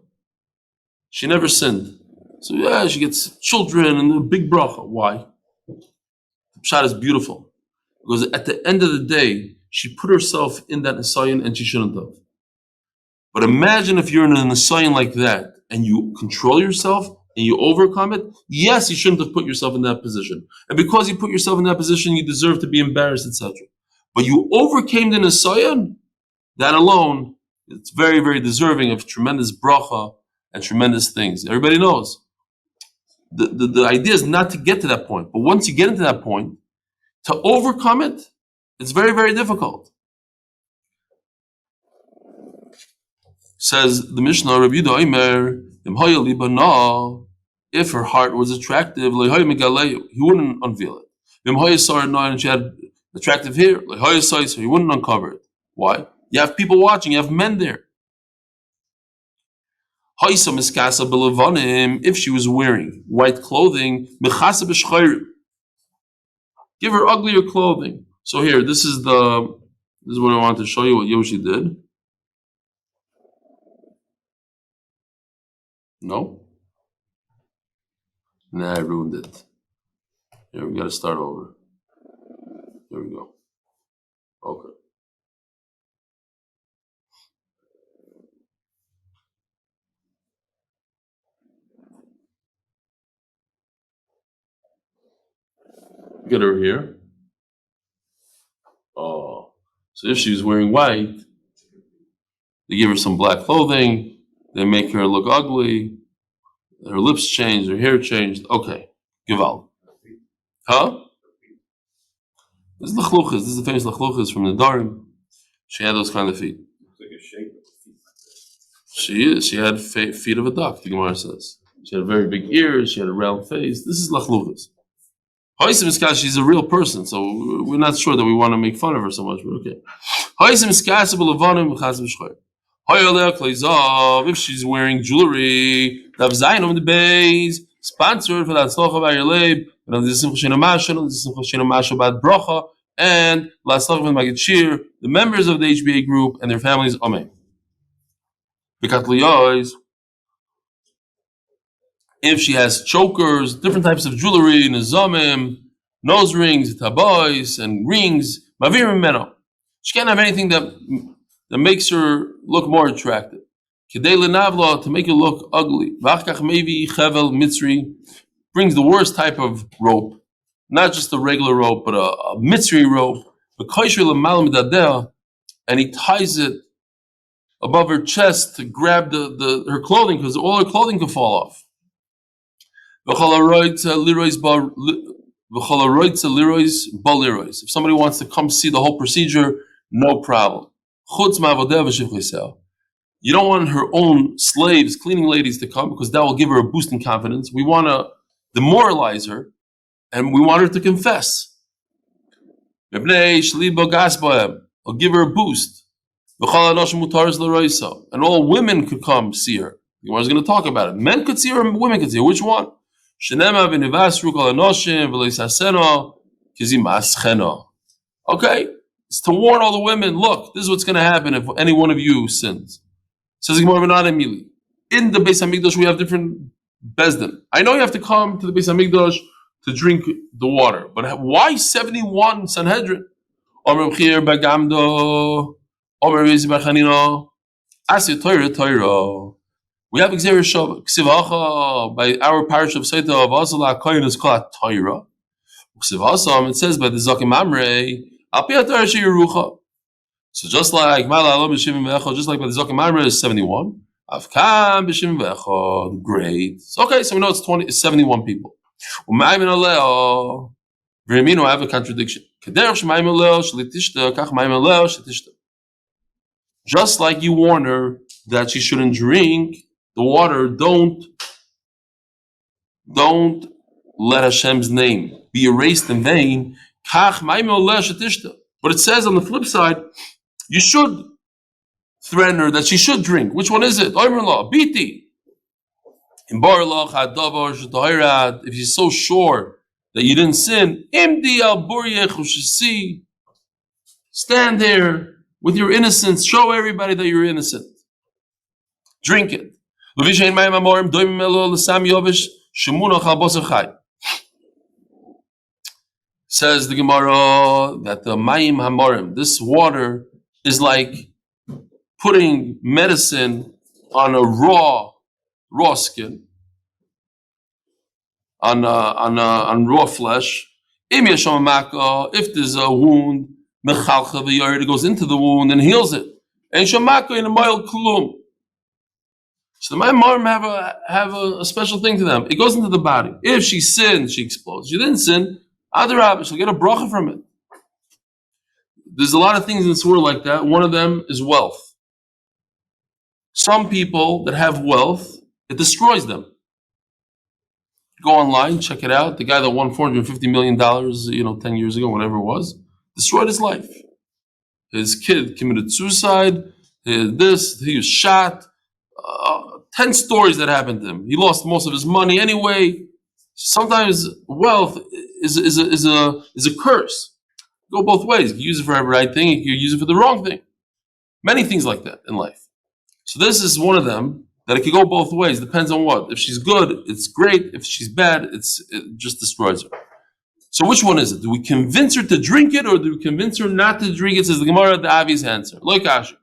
She never sinned. So yeah, she gets children and a big bracha. Why? The pshat is beautiful. Because at the end of the day, she put herself in that nisayon and she shouldn't have. But imagine if you're in a nisayon like that and you control yourself and you overcome it. Yes, you shouldn't have put yourself in that position. And because you put yourself in that position, you deserve to be embarrassed, etc. But you overcame the nisayon. That alone, it's very, very deserving of tremendous bracha and tremendous things. Everybody knows. The idea is not to get to that point. But once you get into that point, to overcome it, it's very, very difficult. Says the Mishnah, Rabbi Yehuda Omer, if her heart was attractive, he wouldn't unveil it. And she had attractive hair, so he wouldn't uncover it. Why? You have people watching, you have men there. If she was wearing white clothing, give her uglier clothing. So here, this is what I wanted to show you what Yoshi did. No? Nah, I ruined it. Here, we got to start over. Here we go. Okay. Look at her here. Oh, so if she's wearing white, they give her some black clothing, they make her look ugly, her lips changed, her hair changed. Okay, Gival. Huh? This is Lachluchas. This is the famous Lachluchas from the Darim. She had those kind of feet. It's like a shape of feet like that. She is. She had feet of a duck, the Gemara says. She had very big ears, she had a round face. This is Lachluchas. Ha'isem Iskas, she's a real person, so we're not sure that we want to make fun of her so much, but okay. Ha'isem Iskas, if she's wearing jewelry, Daf Yomi Beis, sponsored for LeAliyat by Leib, and the Simcha Sheine Mashe about Bracha, and LeAliyat magid shiur, the members of the HBA Group and their families. Amen. If she has chokers, different types of jewelry, nizamim, nose rings, tabois, and rings, mavir meno. She can't have anything that makes her look more attractive. Kedei lenavla, to make it look ugly. V'achkach maybe chevel mitzri, brings the worst type of rope, not just a regular rope, but a mitzri rope. And he ties it above her chest to grab her clothing, because all her clothing could fall off. If somebody wants to come see the whole procedure, no problem. You don't want her own slaves, cleaning ladies, to come, because that will give her a boost in confidence. We want to demoralize her, and we want her to confess. I'll give her a boost. And all women could come see her. The Gemara is going to talk about it. Men could see her, and women could see her. Which one? Okay, it's to warn all the women, look, this is what's going to happen if any one of you sins. Says the Gemara, in the Beis Hamikdash we have different bezdin. I know you have to come to the Beis Hamikdash to drink the water, but why 71 Sanhedrin? We have Xer Shav, Ksivacha, by our parish of Sotah of Hatzlacha, Koyin is called Torah. Ksivasam, it says by the Zakim Amrei, Al Pi HaTorah She'Yerucha. So just like Mala Alom B'Shivim Ve'echad, just like by the Zakim Amrei is 71, Avkam B'Shivim Ve'echad, great. So, okay, so we know it's 71 people. U'ma'im Aleo, V'Yeminu, I have a contradiction. Kederach Sh'ma'im Aleo Sh'Litishta, Kach Ma'im Aleo Sh'Litishta. Just like you warn her that she shouldn't drink the water, don't let Hashem's name be erased in vain. But it says on the flip side, you should threaten her that she should drink. Which one is it? If she's so sure that you didn't sin, stand there with your innocence, show everybody that you're innocent. Drink it. Says the Gemara that the Mayim Hamorim, this water is like putting medicine on a raw skin, on raw flesh. If there's a wound, it goes into the wound and heals it. And shamaka in a mild klum. So the Mayim have a special thing to them. It goes into the body. If she sins, she explodes. She didn't sin, Adarab, she'll get a bracha from it. There's a lot of things in this world like that. One of them is wealth. Some people that have wealth, it destroys them. Go online, check it out. The guy that won $450 million, 10 years ago, whatever it was, destroyed his life. His kid committed suicide. He was shot. 10 stories that happened to him. He lost most of his money anyway. Sometimes wealth is a curse. Go both ways. You can use it for the right thing. You can use it for the wrong thing. Many things like that in life. So this is one of them that it can go both ways. Depends on what. If she's good, it's great. If she's bad, it just destroys her. So which one is it? Do we convince her to drink it, or do we convince her not to drink it? Says the Gemara, the obvious answer. Like Ashi.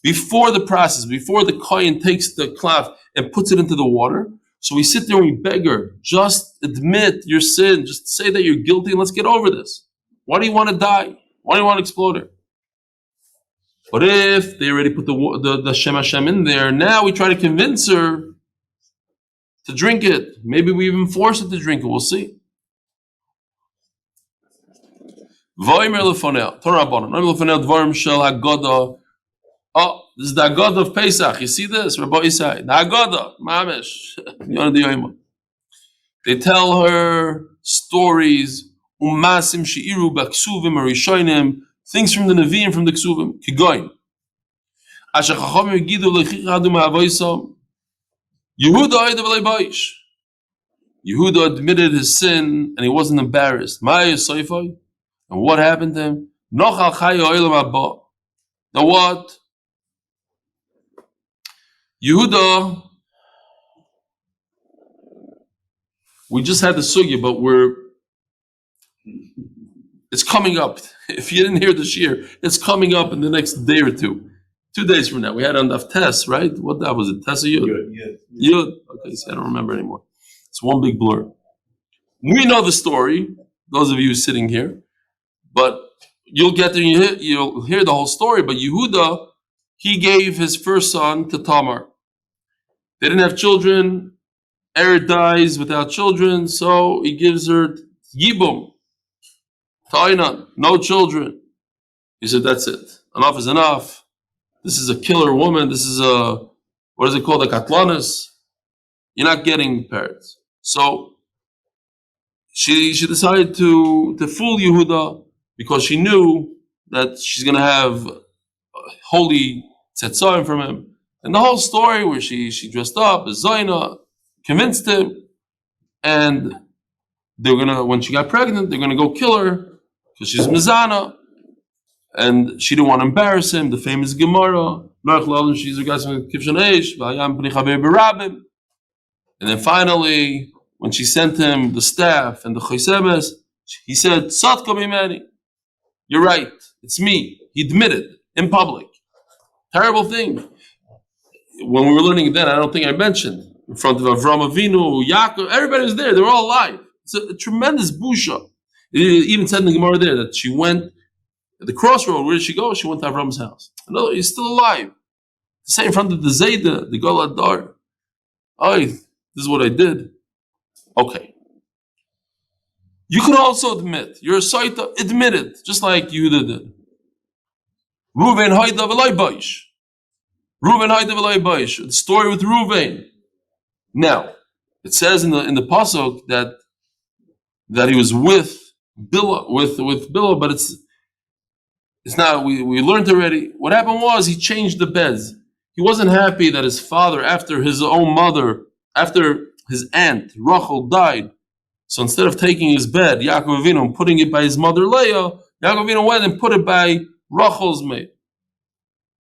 Before the process, before the kohen takes the cloth and puts it into the water, So we sit there and we beg her, just admit your sin, just say that you're guilty and let's get over this. Why do you want to die? Why do you want to explode her? But if they already put the Shem Hashem in there, now we try to convince her to drink it. Maybe we even force her to drink it. We'll see. Oh, this is the Haggadah of Pesach. You see this? Rabbi Isai. The Haggadah. Mamish. They tell her stories. Umasim shi'uru b'ksuvim arishonim. Things from the Nevi'im, from the Ksuvim. Kigoyin. Asher chachamim yigidu lechicha adu ma'avoisam. Yehuda oida v'lei baish. Yehuda admitted his sin and he wasn't embarrassed. Ma'ay soifai. And what happened to him? Nochal chayi oilam haba. Now what? Yehuda, we just had the sugya, but it's coming up. If you didn't hear the shiur, it's coming up in the next day or two. 2 days from now. We had on Daf Tes, right? What that was it? Tes or Yud? Yud. Okay, so I don't remember anymore. It's one big blur. We know the story, those of you sitting here, but you'll get there and you'll hear the whole story. But Yehuda, he gave his first son to Tamar. They didn't have children. Er dies without children, so he gives her Yibum. Tainan, no children. He said, that's it. Enough is enough. This is a killer woman. This is what is it called? A katlanis. You're not getting parents. So she decided to fool Yehuda because she knew that she's going to have holy tzetzarim from him. And the whole story where she dressed up as Zaina, convinced him, and they're gonna, when she got pregnant, they're gonna go kill her because she's Mizana, and she didn't want to embarrass him. The famous Gemara, and then finally, when she sent him the staff and the chosemes, he said, "Satka mimeni, you're right, it's me." He admitted in public. Terrible thing. When we were learning then, I don't think I mentioned, in front of Avraham Avinu, Ya'akov, everybody was there. They were all alive. It's a tremendous busha. It even said in the Gemara there that she went at the crossroad. Where did she go? She went to Avram's house. No, he's still alive. Say in front of the Zayda, the Golad Dar. Oh, this is what I did. Okay. You could also admit, you're a Sotah, admit it, just like Yehuda did. Ruvain Haida v'loi Baish. Ruvain Haida v'loi Baish. The story with Ruvain. Now, it says in the pasuk that he was with Bilah, with Bilah, but it's not. We learned already. What happened was he changed the beds. He wasn't happy that his father, after his own mother, after his aunt Rachel died, so instead of taking his bed, Yaakov Avinu, and putting it by his mother Leah, Yaakov Avinu went and put it by Rachel's maid.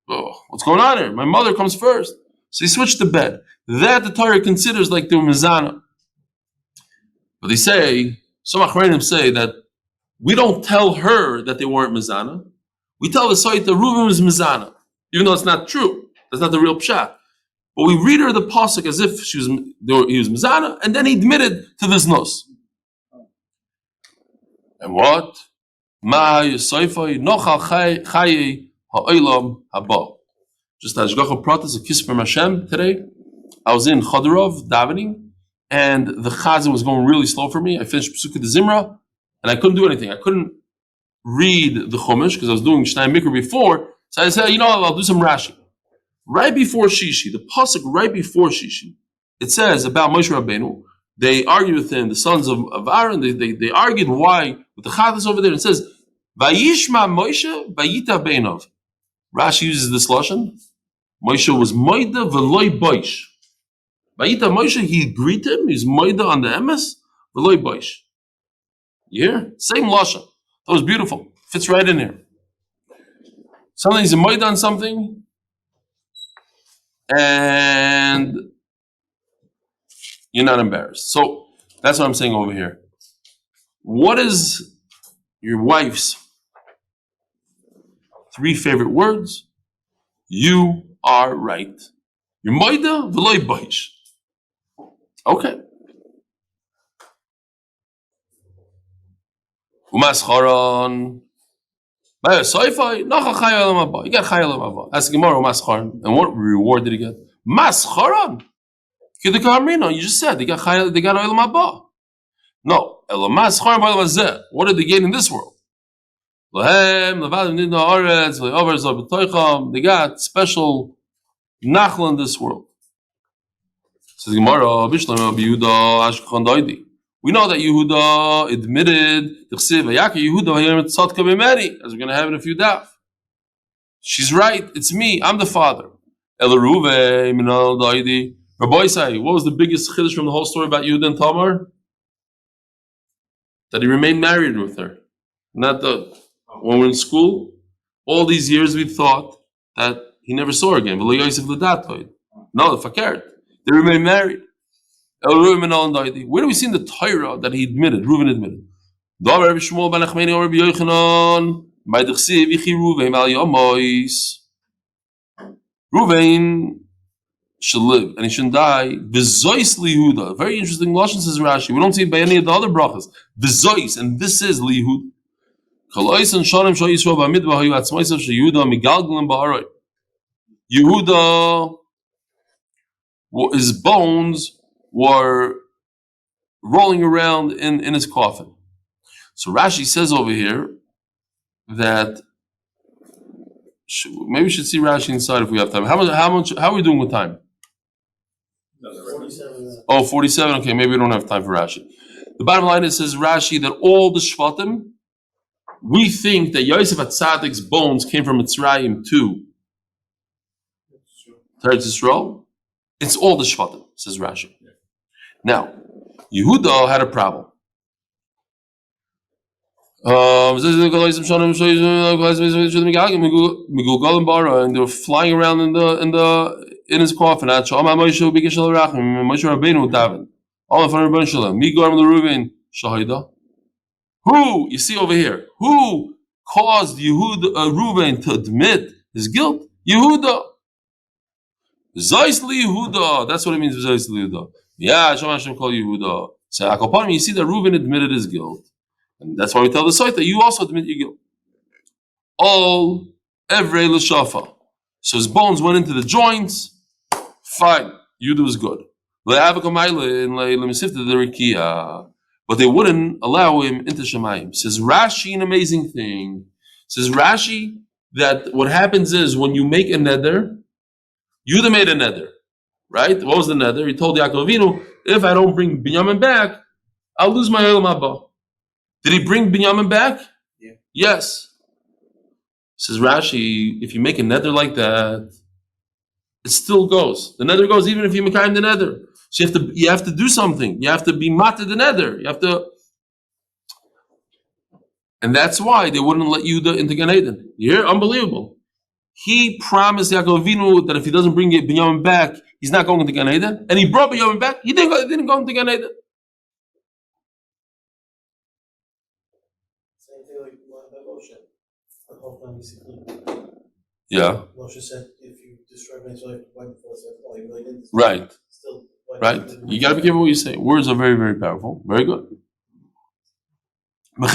Oh, what's going on here? My mother comes first. So he switched the bed. That the Torah considers like they were mizana. But they say, some Achreinim say that we don't tell her that they weren't mizana. We tell the Sotah Reuven was mizana, even though it's not true. That's not the real pshat. But we read her the pasuk as if he was mizana, and then he admitted to this nos. And what? Just Hashgacha Pratis, a kiss from Hashem today. I was in Chodorov davening, and the chazan was going really slow for me. I finished Pesukah de Zimra, and I couldn't do anything. I couldn't read the Chumash because I was doing Shnai Mikra before. So I said, I'll do some Rashi. Right before Shishi, the pasuk right before Shishi, it says about Moshe Rabbeinu. They argued with him, the sons of Aaron. They argued why with the Chatas over there. It says, "Vayishma Moshe vayita beinov." Rashi uses this lashon. Moshe was moida v'loy boish. Vayita Moshe, he agreed to him. He's moida on the emes v'loy boish. You hear? Same lashon. That was beautiful. Fits right in here. Something's a moida on something, and you're not embarrassed. So that's what I'm saying over here. What is your wife's 3 favorite words? You are right. You're moida v'loy boish. Okay. Umascharon. You got Chayil. Ask Gemara, Umascharon. And what reward did he get? Mascharon. You just said they got Chayil, they got Olam Haba. No. What did they gain in this world? They got special nachla in this world. Says Gemara, we know that Yehuda admitted, as we're going to have in a few daf. She's right, it's me, I'm the father. Westside, what was the biggest chiddush from the whole story about Yehuda and Tamar? That he remained married with her. Not the, when we're in school, all these years we thought that he never saw her again. No, the fakert. They remained married. Where do we see in the Torah that he admitted, Reuven admitted? Reuven should live and he shouldn't die. V'zois lihuda. Very interesting lashon, says Rashi. We don't see it by any of the other brachas. V'zois, and this is lihud. Yehuda, his bones were rolling around in his coffin. So Rashi says over here that maybe we should see Rashi inside if we have time. How are we doing with time? 47. Oh, 47. Okay, maybe we don't have time for Rashi. The bottom line is, says Rashi, that all the Shvatim, we think that Yosef HaTzadik's bones came from Mitzrayim to Eretz Yisrael. It's all the Shvatim, says Rashi. Now, Yehuda had a problem. And they were flying around in his coffin. Who, you see over here, who caused Reuven to admit his guilt? Yehuda. Zeisli Yehuda. That's what it means. Zeisli Yehuda. Yeah, Hashem called Yehuda. So you see that Reuven admitted his guilt. And that's why we tell the Sotah, you also admit your guilt. All Evrei l'shafa. So his bones went into the joints. Fine. Yehuda was good. But they wouldn't allow him into Shemayim. Says Rashi, an amazing thing. Says Rashi that what happens is when you make a neder, Yehuda made a neder, right? What was the neder? He told Yaakov Avinu, if I don't bring Binyamin back, I'll lose my Olam Haba. Did he bring Binyamin back? Yeah. Yes. Says Rashi, if you make a neder like that, it still goes. The neder goes even if you make the neder. So you have to do something. You have to be mated the neder. You have to, and that's why they wouldn't let you into Gan Eden. You hear? Unbelievable. He promised Yaakov Avinu that if he doesn't bring Binyamin back, he's not going into Gan Eden. And he brought Binyamin back. He didn't go into Gan Eden. Same thing like Moshe. The whole time he's clean. Yeah. Moshe said, if you destroy my soul, wipe before it's like, oh, you really didn't. Right. Still. Right? You got to be careful what you say. Words are very, very powerful. Very good. You're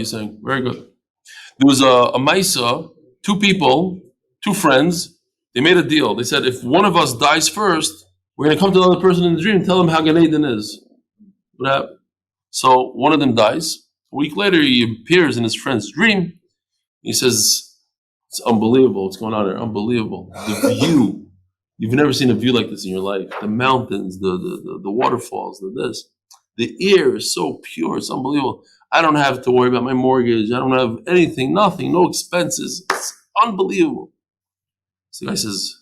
saying. Very good. There was a Maisa, two people, two friends, they made a deal. They said, if one of us dies first, we're going to come to another person in the dream and tell him how Gan Eden is. What happened? So one of them dies. A week later, he appears in his friend's dream. He says, it's unbelievable what's going on there. Unbelievable. The view. You've never seen a view like this in your life. The mountains, the waterfalls, this. The air is so pure. It's unbelievable. I don't have to worry about my mortgage. I don't have anything, nothing, no expenses. It's unbelievable. So the guy says,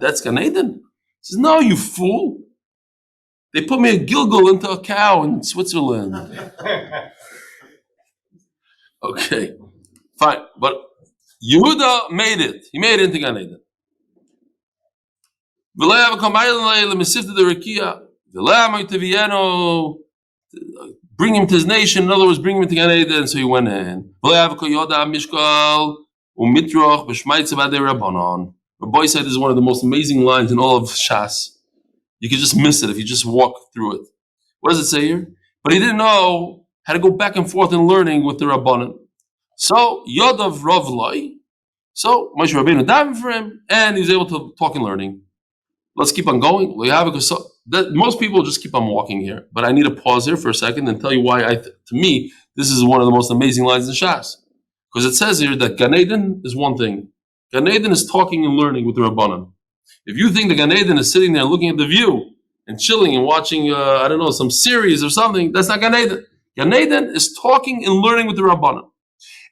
that's Gan Eden? He says, no, you fool. They put me a gilgul into a cow in Switzerland. Okay, fine. But Yehuda made it. He made it into Gan Eden. Bring him to his nation. In other words, bring him to Gan Eden. So he went in. The boy said this is one of the most amazing lines in all of Shas. You could just miss it if you just walk through it. What does it say here? But he didn't know how to go back and forth in learning with the Rabbanan. So Yodav Rav Lai. So Moshe Rabbeinu davened for him, and he's able to talk and learning. Let's keep on going. Most people just keep on walking here, but I need to pause here for a second and tell you why. To me, this is one of the most amazing lines in Shas, because it says here that Gan Eden is one thing. Gan Eden is talking and learning with the Rabbanan. If you think the Gan Eden is sitting there looking at the view and chilling and watching, some series or something, that's not Gan Eden. Gan Eden is talking and learning with the Rabbanan.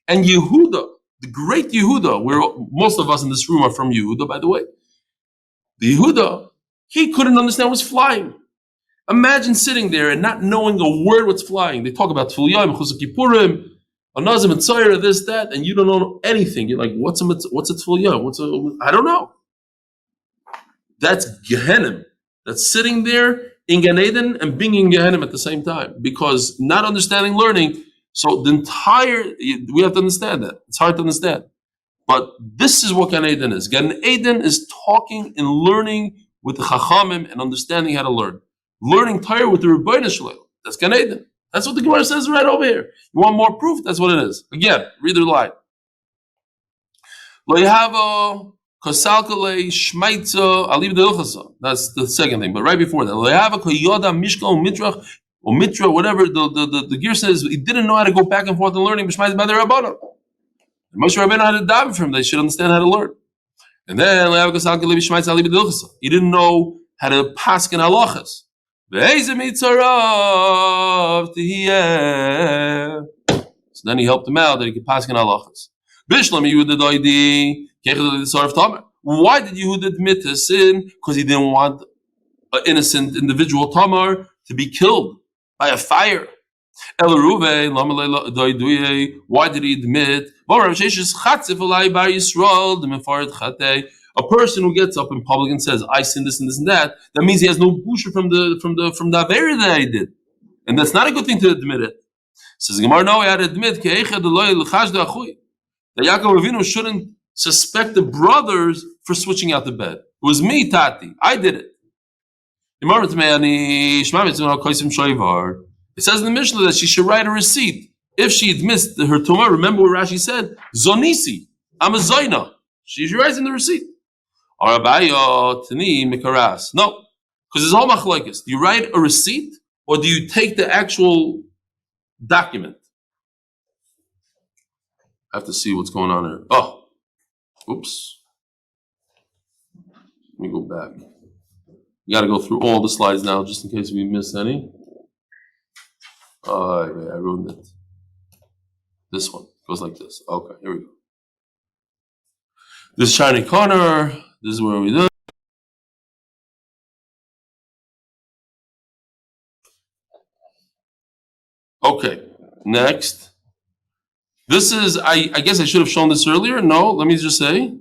And Yehuda, the great Yehuda, where most of us in this room are from Yehuda, by the way. The Yehuda, he couldn't understand what's flying. Imagine sitting there and not knowing a word what's flying. They talk about Tfiliyah, Mechuzah Kippurim, Anazim and Tzayir, this, that, and you don't know anything. You're like, what's a Tfiliyah? I don't know. That's Gehenim. That's sitting there in Gan Eden and being in Gehenim at the same time. Because not understanding learning, so we have to understand that. It's hard to understand. But this is what Gan Eden is. Gan Eden is talking and learning with the Chachamim and understanding how to learn. Learning Torah with the Rebbeinu Shalom. That's Gan Eden. That's what the Gemara says right over here. You want more proof? That's what it is. Again, read the line. Leiyahu kosalkale shmeitza aliv deilchasa. That's the second thing. But right before that, Leiyahu koyoda mishkal mitrach or mitra, whatever the gear says, he didn't know how to go back and forth in learning. B'shmeitza by the Rabbanan. Moshe Rabbeinu had to daven for him. They should understand how to learn. And then he didn't know how to paskin halachas. So then he helped him out that he could paskin halachas. Why did Yehuda admit to sin? Because he didn't want an innocent individual tamar to be killed by a fire. Why did he admit? A person who gets up in public and says, "I sin this and this and that," that means he has no busha from the Aryeh that he did, and that's not a good thing to admit it. Says Gemara, no, he had to admit that Yaakov Avinu shouldn't suspect the brothers for switching out the bed. It was me, Tati. I did it. It says in the Mishnah that she should write a receipt if she admits her tumah. Remember what Rashi said? Zonisi, I'm a zoina. She writes in the receipt. No, because it's all machlokes. Do you write a receipt or do you take the actual document? I have to see what's going on here. Oh, oops. Let me go back. You got to go through all the slides now just in case we miss any. I ruined it. This one goes like this. Okay, here we go. This shiny corner. This is where we do. Okay, next. This is, I guess I should have shown this earlier. No, let me just say.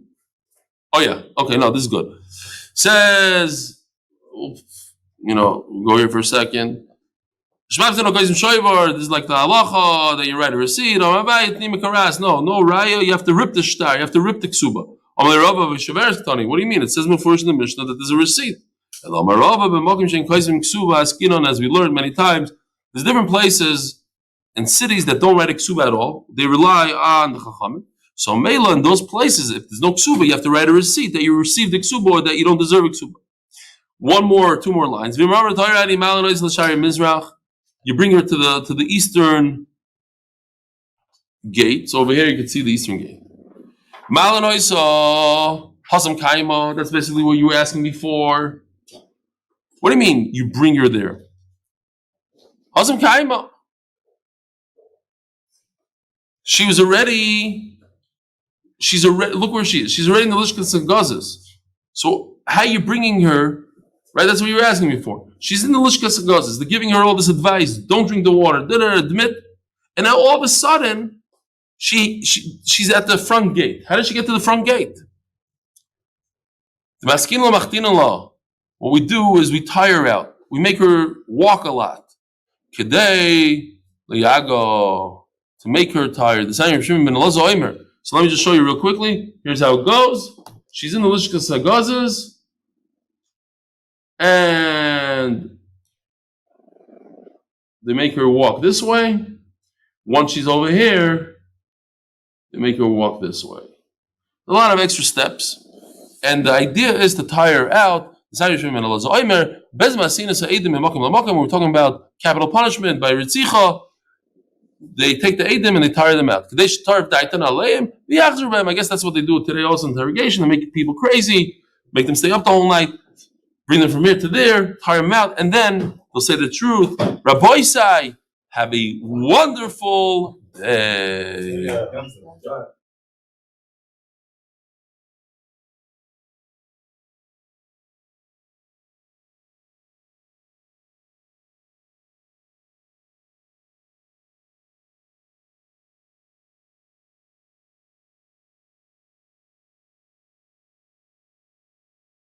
Oh yeah, okay, no, this is good. Says, go here for a second. This is like the halacha that you write a receipt. No, raya, you have to rip the shtar, you have to rip the ksuba. What do you mean? It says in the Mishnah that there's a receipt. As we learned many times, there's different places and cities that don't write a ksuba at all. They rely on the chachamim. So Mela, in those places, if there's no ksuba, you have to write a receipt that you received the ksuba or that you don't deserve a ksuba. Two more lines. You bring her to the eastern gate. So over here you can see the eastern gate. That's basically what you were asking before. What do you mean you bring her there? Hasam Kaima. She's already, look where she is. She's already in the Lishkas and Gazas. So how are you bringing her? Right, that's what you were asking me for. She's in the Lishkas and Gazas. They're giving her all this advice. Don't drink the water. Admit. And now all of a sudden, she's at the front gate. How did she get to the front gate? What we do is we tire her out. We make her walk a lot. Kedei liyago, to make her tired. So let me just show you real quickly. Here's how it goes. She's in the Lishkas Hagazas. and they make her walk this way. Once she's over here, they make her walk this way. A lot of extra steps. And the idea is to tire her out. We're talking about capital punishment by Ritzicha. They take the Eidim and they tire them out. I guess that's what they do today also, interrogation. They make people crazy, make them stay up the whole night, bring them from here to there, tire them out, and then they'll say the truth. Rabbi Sai, have a wonderful day.